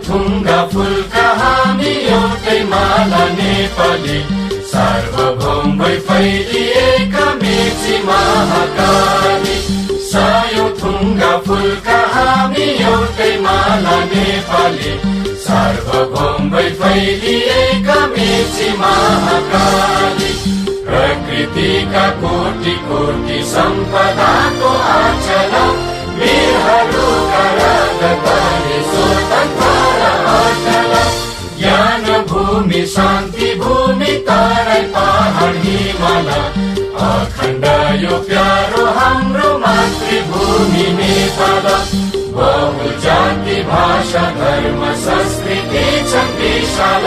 थुङ्गा फुलका हामी एउटै माला नेपाली, सार्वभौम भई फैलिएका मेची महाकाली। सायौं थुङ्गा फुलका हामी एउटै माला नेपाली, सार्वभौम भई फैलिएका मेची महाकाली। प्रकृतिका कोटि कोटि सम्पदाको आचल, वीरहरूका रगतले स्वतन्त्र अचल। ज्ञान भूमि शान्ति भूमि तराई पहाड हिमाल, अखण्ड यो प्यारो हाम्रो मातृभूमि नेपाल। बहुजाति भाषा धर्म संस्कृति छन् विशाल,